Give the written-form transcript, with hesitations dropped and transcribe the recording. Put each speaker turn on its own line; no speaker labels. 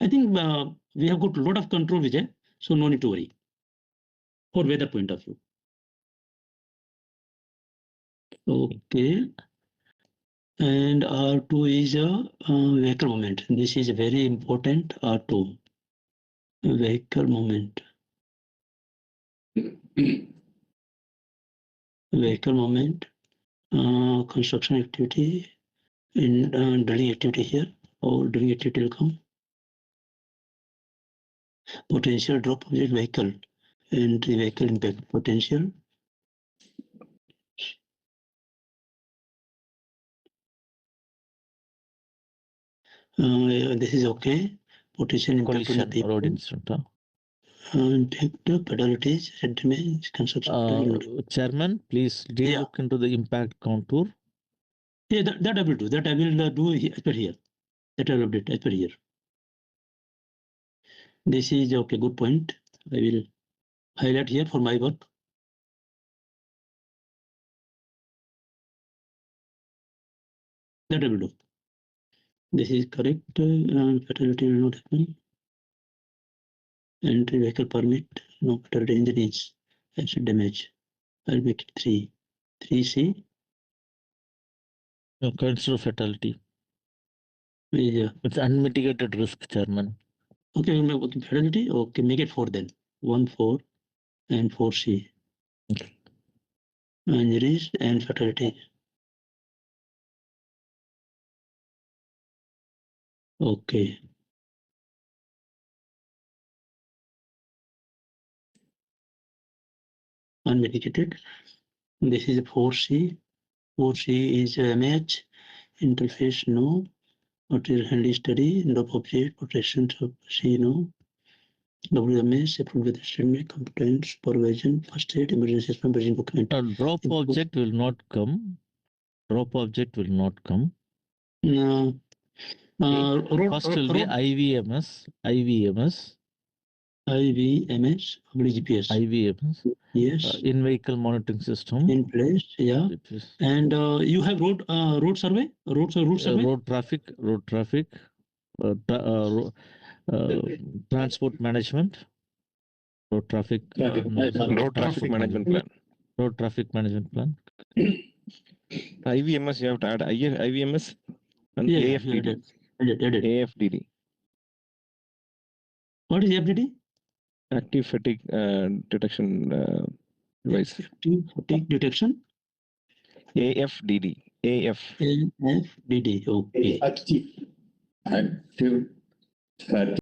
I think we have got a lot of control, Vijay, so no need to worry for weather point of view. Okay. And R2 is a vehicle moment. This is very important. R2 vehicle moment. Vehicle moment. Construction activity in drilling activity here, or drilling activity will come. Potential drop object vehicle and the vehicle impact potential. This is okay. Potential impact on the
Collision,
people.
road incident.
Impact fatalities, head damage, construction.
Chairman, please look into the impact contour.
Yeah, that I will do. That I will do as per here. That I will update as per here. This is okay. Good point. I will highlight here for my work. That I will do. This is correct. Fatality will not happen. Entry vehicle permit. No fatality injuries. Asset damage. I'll make it 3. 3C.
No, consider fatality.
Yeah.
It's unmitigated risk, Chairman.
Okay, fatality. Okay, make it 4 then. 1, 4, and 4C.
Okay.
Injuries and fatality. Okay. Unmitigated. This is 4C. 4C is MH. Interface no. Material handling study. Drop object. Protection of C no. WMS. Approved with estimate. Competence. Supervision. First aid. Emergency response. Bridging document.
Drop object will not come. Drop object will not come. First will be IVMS. IVMS.
IVMS. GPS.
IVMS.
Yes.
In vehicle monitoring system.
In place. Yeah. And you have road survey. Road survey.
Road traffic. Transport management. Road traffic.
Road traffic management plan.
Road traffic management plan.
IVMS, you have to add IVMS and
Yeah,
AFDD.
Added.
AFDD.
What is AFDD?
Active fatigue detection device.
Active fatigue detection.
AFDD.
AFDD. Okay.
Active fatigue